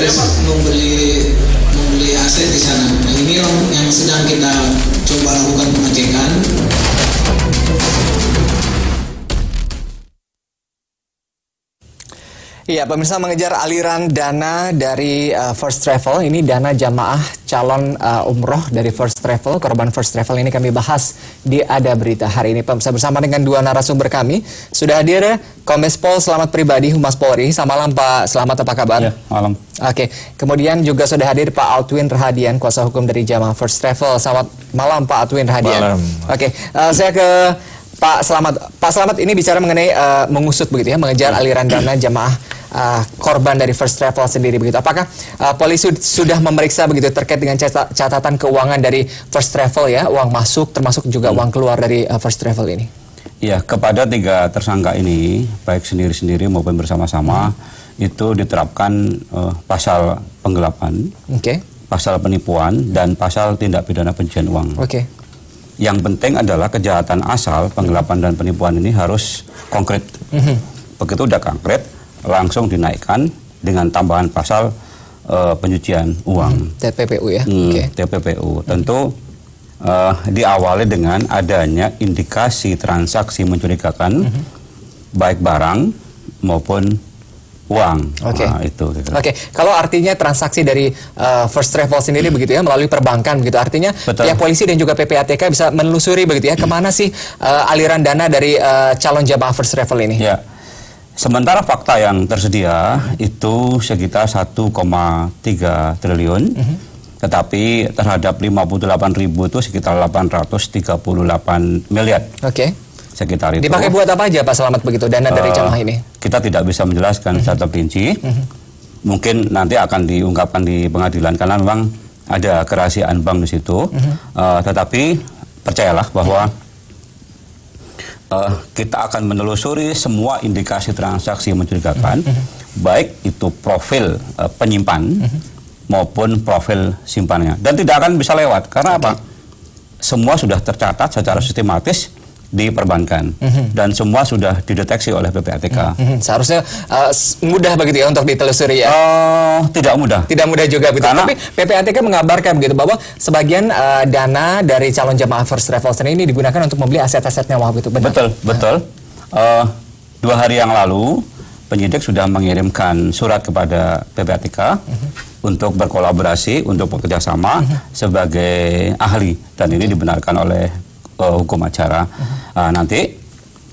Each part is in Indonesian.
membeli aset di sana. Nah, ini yang sedang kita coba lakukan pengecekan. Iya, pemirsa, mengejar aliran dana dari First Travel. Ini dana jamaah calon umroh dari First Travel, korban First Travel ini kami bahas di Ada Berita hari ini. Pemirsa, bersama dengan dua narasumber kami. Sudah hadir Kombes Pol Slamet Pribadi Humas Polri. Selamat malam Pak Slamet, apa kabar? Ya, malam. Oke, kemudian juga sudah hadir Pak Altwin Rahadian, kuasa hukum dari jamaah First Travel. Selamat malam Pak Altwin Rahadian. Malam. Oke, saya ke Pak Slamet. Pak Slamet ini bicara mengenai mengusut begitu ya, mengejar aliran dana jamaah korban dari First Travel sendiri begitu. Apakah polisi sudah memeriksa begitu terkait dengan catatan keuangan dari First Travel ya, uang masuk termasuk juga uang keluar dari First Travel ini? Ya, kepada tiga tersangka ini, baik sendiri-sendiri maupun bersama-sama, itu diterapkan pasal penggelapan, pasal penipuan, dan pasal tindak pidana pencucian uang. Yang penting adalah kejahatan asal penggelapan dan penipuan ini harus konkret. Begitu udah konkret, langsung dinaikkan dengan tambahan pasal pencucian uang. TPPU ya? TPPU. Tentu diawali dengan adanya indikasi transaksi mencurigakan, baik barang maupun uang. Nah, itu. Kalau artinya transaksi dari First Travel sendiri begitu ya, melalui perbankan begitu, artinya pihak polisi dan juga PPATK bisa menelusuri begitu ya, kemana sih aliran dana dari calon jamaah First Travel ini? Ya. Sementara fakta yang tersedia itu sekitar 1,3 triliun, tetapi terhadap 58.000 itu sekitar 838 miliar. Sekitar itu. Dipakai buat apa aja Pak Slamet begitu dana dari jamaah ini? Kita tidak bisa menjelaskan secara rinci. Mungkin nanti akan diungkapkan di pengadilan karena memang ada kerahasiaan bank di situ. Tetapi percayalah bahwa kita akan menelusuri semua indikasi transaksi mencurigakan, baik itu profil penyimpan maupun profil simpannya. Dan tidak akan bisa lewat, karena apa? Semua sudah tercatat secara sistematis di perbankan, dan semua sudah dideteksi oleh PPATK. Seharusnya mudah begitu ya untuk ditelusuri ya? Tidak mudah. Tidak mudah juga begitu. Tapi PPATK mengabarkan begitu bahwa sebagian dana dari calon jamaah First Travel ini digunakan untuk membeli aset-aset mewah begitu. Betul, betul. 2 hari yang lalu penyidik sudah mengirimkan surat kepada PPATK untuk berkolaborasi, untuk bekerjasama sebagai ahli, dan ini dibenarkan oleh hukum acara. Nanti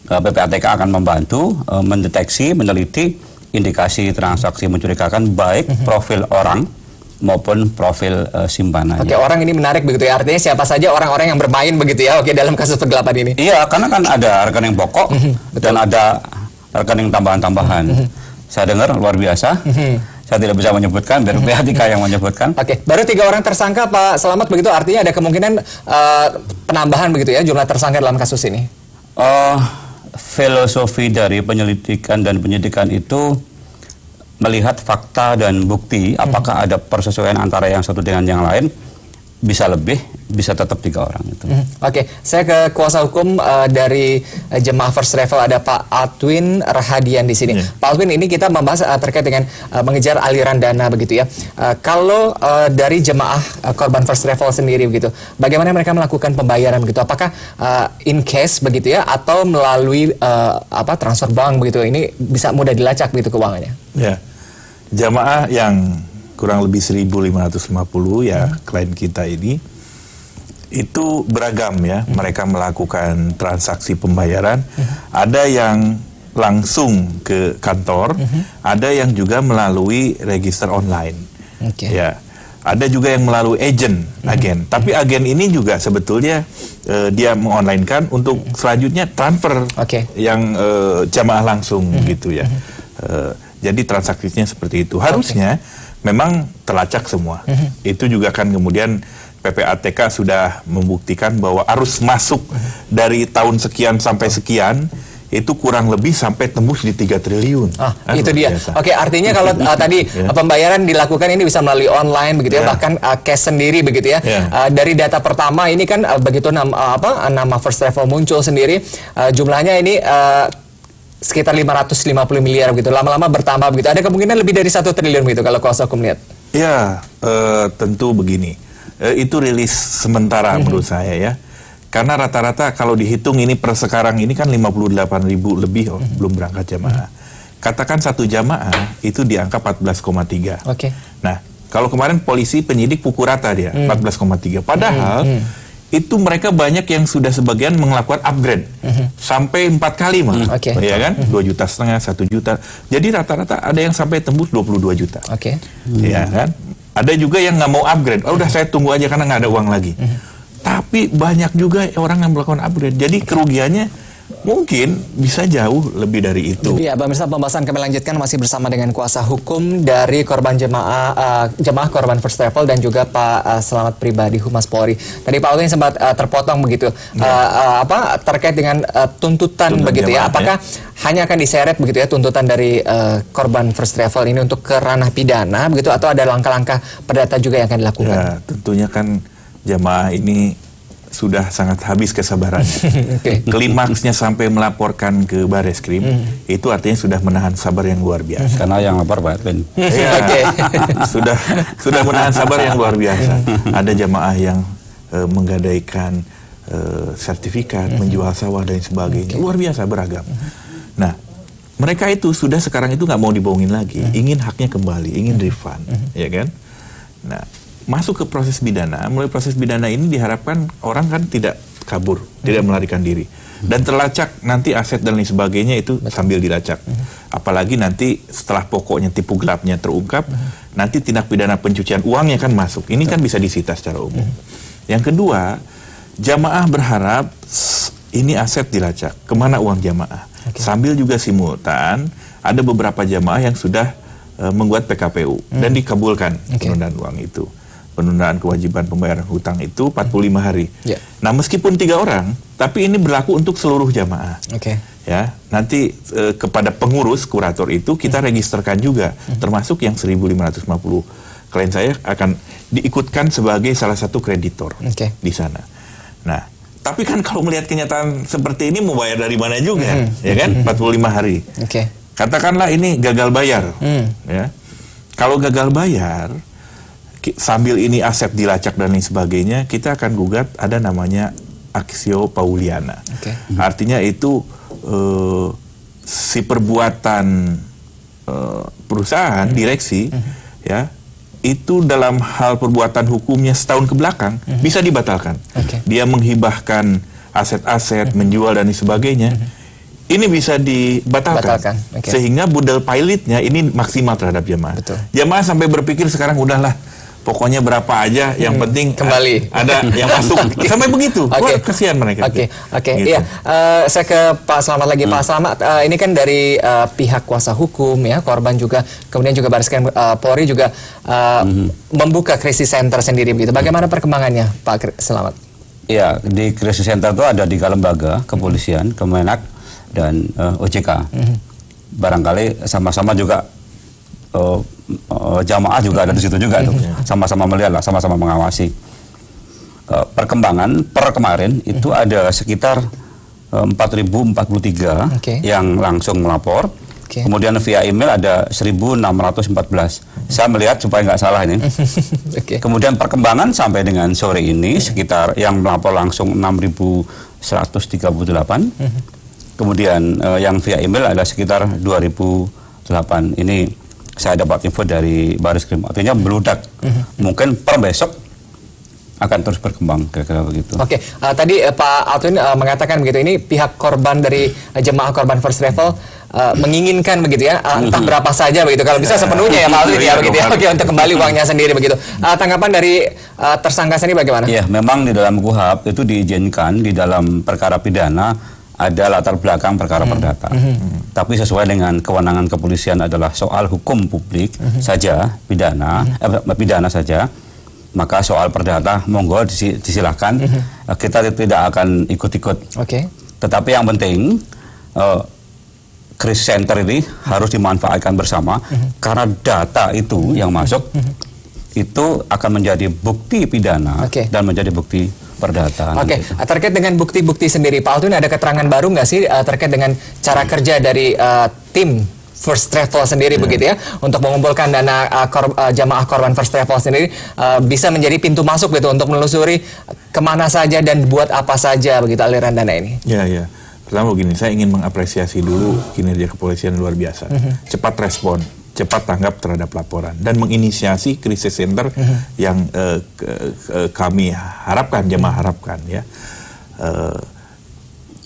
PPATK akan membantu mendeteksi, meneliti indikasi transaksi mencurigakan, baik profil orang maupun profil simpanannya. Orang ini menarik begitu ya, artinya siapa saja orang-orang yang bermain begitu ya, dalam kasus penggelapan ini. Iya, karena kan ada rekening pokok dan ada rekening tambahan-tambahan. Saya dengar luar biasa. Saya tidak bisa menyebutkan, biar PPATK yang menyebutkan. Baru 3 orang tersangka Pak Slamet begitu, artinya ada kemungkinan penambahan begitu ya jumlah tersangka dalam kasus ini? Filosofi dari penyelidikan dan penyidikan itu melihat fakta dan bukti, apakah ada persesuaian antara yang satu dengan yang lain, bisa lebih, bisa tetap 3 orang itu. Saya ke kuasa hukum dari jemaah First Travel, ada Pak Altwin Rahadian di sini. Pak Altwin, ini kita membahas terkait dengan mengejar aliran dana begitu ya. Kalau dari jemaah korban First Travel sendiri begitu, bagaimana mereka melakukan pembayaran begitu? Apakah in cash begitu ya, atau melalui transfer bank begitu? Ini bisa mudah dilacak begitu keuangannya? Ya, jemaah yang kurang lebih 1.550 ya, klien kita ini itu beragam ya, mereka melakukan transaksi pembayaran. Ada yang langsung ke kantor, ada yang juga melalui register online. Ya, ada juga yang melalui agen. Tapi agen ini juga sebetulnya dia mengonlinekan untuk selanjutnya transfer yang jamaah langsung gitu ya. Jadi transaksinya seperti itu. Harusnya memang terlacak semua. Itu juga kan kemudian PPATK sudah membuktikan bahwa arus masuk dari tahun sekian sampai sekian itu kurang lebih sampai tembus di 3 triliun. Itu dia. Artinya kalau tadi pembayaran dilakukan ini bisa melalui online begitu ya, bahkan cash sendiri begitu ya. Dari data pertama ini kan begitu nama First Travel muncul sendiri, jumlahnya ini sekitar 550 miliar begitu, lama-lama bertambah begitu. Ada kemungkinan lebih dari 1 triliun begitu kalau kuasa hukum lihat. Ya, tentu begini. Itu rilis sementara menurut saya ya. Karena rata-rata kalau dihitung ini per sekarang ini kan 58.000 lebih belum berangkat jamaah. Katakan satu jamaah itu di angka 14,3. Oke. Nah, kalau kemarin polisi penyidik pukul rata dia 14,3. Padahal itu mereka banyak yang sudah sebagian melakukan upgrade sampai 4 kali malah, ya kan? 2,5 juta, 1 juta. Jadi rata-rata ada yang sampai tembus 22 juta. Oke. Ya kan? Ada juga yang nggak mau upgrade. Oh, udah saya tunggu aja karena nggak ada uang lagi. Tapi banyak juga orang yang melakukan upgrade. Jadi kerugiannya mungkin bisa jauh lebih dari itu. Ya, pemirsa, pembahasan kami lanjutkan masih bersama dengan kuasa hukum dari korban jemaah korban first travel dan juga Pak Selamat Pribadi Humas Polri. Tadi Pak Alvin sempat terpotong begitu, terkait dengan tuntutan begitu ya. Apakah hanya akan diseret begitu ya tuntutan dari korban first travel ini untuk ke ranah pidana begitu, atau ada langkah-langkah perdata juga yang akan dilakukan? Ya, tentunya kan jamaah ini sudah sangat habis kesabarannya. Klimaksnya sampai melaporkan ke Bareskrim, itu artinya sudah menahan sabar yang luar biasa. Karena yang lapor Pak Edwin. Ya, sudah menahan sabar yang luar biasa. Ada jamaah yang menggadaikan sertifikat, menjual sawah dan sebagainya. Luar biasa, beragam. Nah, mereka itu sudah sekarang itu nggak mau dibohongin lagi, ingin haknya kembali, ingin refund, ya kan? Nah, masuk ke proses pidana. Melalui proses pidana ini diharapkan orang kan tidak kabur, tidak melarikan diri, dan terlacak nanti aset dan lain sebagainya itu sambil dilacak. Apalagi nanti setelah pokoknya tipu gelapnya terungkap, nanti tindak pidana pencucian uangnya kan masuk. Ini kan bisa disita secara umum. Yang kedua, jamaah berharap ini aset dilacak, kemana uang jamaah. Sambil juga simultan ada beberapa jamaah yang sudah membuat PKPU dan dikabulkan penundaan uang itu. Penundaan kewajiban pembayaran hutang itu 45 hari. Nah, meskipun 3 orang, tapi ini berlaku untuk seluruh jamaah. Ya, nanti kepada pengurus kurator itu kita registerkan juga, termasuk yang 1.550 klien saya akan diikutkan sebagai salah satu kreditor di sana. Nah, tapi kan kalau melihat kenyataan seperti ini mau bayar dari mana juga, ya kan? 45 hari. Katakanlah ini gagal bayar, ya. Kalau gagal bayar, sambil ini aset dilacak dan lain sebagainya, kita akan gugat ada namanya aksio pauliana. Artinya itu si perbuatan perusahaan, direksi, ya, itu dalam hal perbuatan hukumnya setahun ke belakang bisa dibatalkan. Dia menghibahkan aset-aset, menjual dan lain sebagainya. Ini bisa dibatalkan. Sehingga budel pilotnya ini maksimal terhadap jamaah. Jamaah sampai berpikir sekarang udahlah, pokoknya berapa aja, yang penting kembali ada yang masuk. Sampai begitu. Wah, kesian mereka. Gitu. Iya. Saya ke Pak Selamat lagi. Pak Selamat, ini kan dari pihak kuasa hukum ya, korban juga, kemudian juga Bareskrim Polri juga membuka krisis center sendiri begitu. Bagaimana perkembangannya, Pak Selamat? Iya, di krisis center itu ada 3 lembaga, kepolisian, Kemenak, dan OJK. Barangkali sama-sama juga jamaah juga ada di situ juga tuh, sama-sama melihat lah, sama-sama mengawasi. Perkembangan per kemarin itu ada sekitar 4.043 yang langsung melapor. Kemudian via email ada 1.614. Saya melihat supaya nggak salah ini. Kemudian perkembangan sampai dengan sore ini sekitar yang melapor langsung 6.138. Kemudian yang via email ada sekitar 2.008. Ini saya dapat info dari Bareskrim, artinya beludak. Mungkin per besok akan terus berkembang, kira-kira begitu. Tadi Pak Altwin mengatakan begitu, ini pihak korban dari jemaah korban first travel menginginkan begitu ya, entah berapa saja begitu, kalau bisa sepenuhnya ya Pak Altwin ya begitu ya, untuk kembali uangnya sendiri begitu. Tanggapan dari tersangka sendiri bagaimana? Ya, memang di dalam KUHP itu diizinkan di dalam perkara pidana ada latar belakang perkara perdata. Tapi sesuai dengan kewenangan kepolisian adalah soal hukum publik saja, pidana saja, maka soal perdata monggo disilahkan. Kita tidak akan ikut-ikut. Tetapi yang penting krisis center ini harus dimanfaatkan bersama, karena data itu yang masuk itu akan menjadi bukti pidana dan menjadi bukti perdata. Oke, terkait dengan bukti-bukti sendiri, Pak Altwin ada keterangan baru nggak sih terkait dengan cara kerja dari tim First Travel sendiri begitu ya, untuk mengumpulkan dana jamaah korban First Travel sendiri bisa menjadi pintu masuk gitu untuk menelusuri kemana saja dan buat apa saja begitu aliran dana ini? Ya. Pertama begini, saya ingin mengapresiasi dulu kinerja kepolisian luar biasa. Cepat respon, cepat tanggap terhadap laporan, dan menginisiasi krisis center yang kami harapkan, jemaah harapkan ya.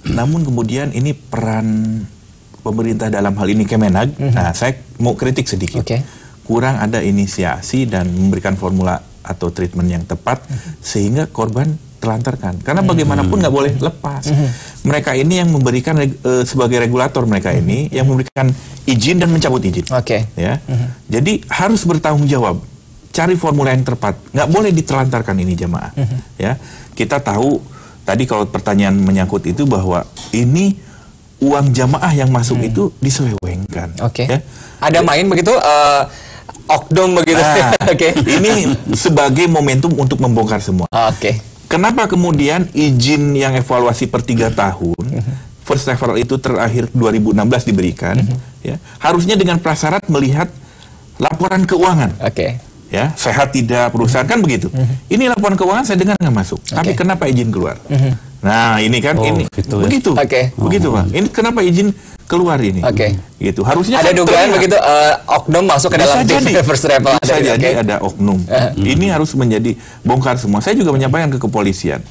Namun kemudian ini peran pemerintah dalam hal ini Kemenag, nah saya mau kritik sedikit. Kurang ada inisiasi dan memberikan formula atau treatment yang tepat sehingga korban telantarkan. Karena bagaimanapun nggak boleh lepas. Mereka ini yang memberikan sebagai regulator, mereka ini yang memberikan izin dan mencabut izin. Ya. Jadi harus bertanggung jawab. Cari formula yang tepat. Nggak boleh ditelantarkan ini jamaah. Ya. Kita tahu tadi kalau pertanyaan menyangkut itu bahwa ini uang jamaah yang masuk itu diselewengkan. Ya. Ada main begitu oknum begitu. Ini sebagai momentum untuk membongkar semua. Kenapa kemudian izin yang evaluasi per 3 tahun First Travel itu terakhir 2016 diberikan, ya, harusnya dengan prasyarat melihat laporan keuangan. Ya, sehat tidak perusahaan kan begitu. Ini laporan keuangan saya dengar nggak masuk. Tapi kenapa izin keluar? Nah, ini kan ini begitu. Begitu, Pak. Ini kenapa izin keluar ini? Gitu. Harusnya ada dugaan begitu oknum masuk ke dalam tim First Travel. Bisa jadi ada oknum. Ini harus menjadi bongkar semua. Saya juga menyampaikan ke kepolisian.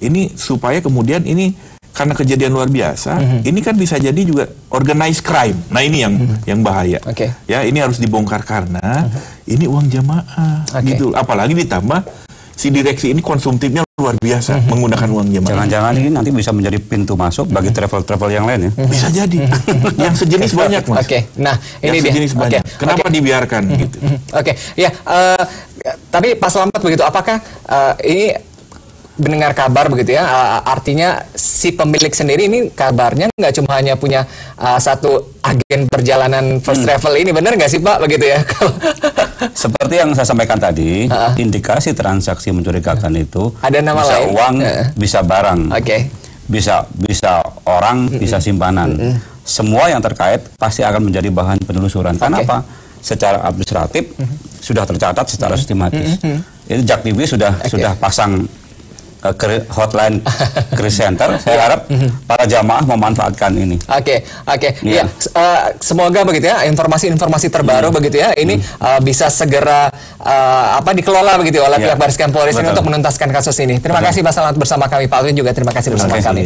Ini supaya kemudian ini karena kejadian luar biasa, ini kan bisa jadi juga organized crime. Nah, ini yang bahaya. Ya, ini harus dibongkar karena ini uang jamaah gitu. Apalagi ditambah si direksi ini konsumtifnya luar biasa menggunakan uang jamaah. Jangan-jangan ini nanti bisa menjadi pintu masuk bagi travel-travel yang lain ya? Bisa jadi. Yang sejenis banyak, Mas. Nah, ini dia. Banyak. Kenapa dibiarkan gitu? Ya. Tapi Pak Slamet begitu, apakah ini mendengar kabar begitu ya, artinya si pemilik sendiri ini kabarnya nggak cuma hanya punya satu agen perjalanan First Travel ini, benar nggak sih Pak begitu ya? Seperti yang saya sampaikan tadi, indikasi transaksi mencurigakan itu ada nama bisa lain, uang, bisa barang, bisa orang, bisa simpanan. Semua yang terkait pasti akan menjadi bahan penelusuran. Kenapa? Secara administratif sudah tercatat secara sistematis. Itu Jaktivi sudah pasang hotline krisis center. Saya harap para jamaah memanfaatkan ini. Ya, semoga begitu ya, informasi-informasi terbaru begitu ya, ini bisa segera dikelola begitu oleh pihak Baris Krim Polri untuk menuntaskan kasus ini. Terima kasih Pak Slamet bersama kami, Pak Altwin juga terima kasih bersama kami.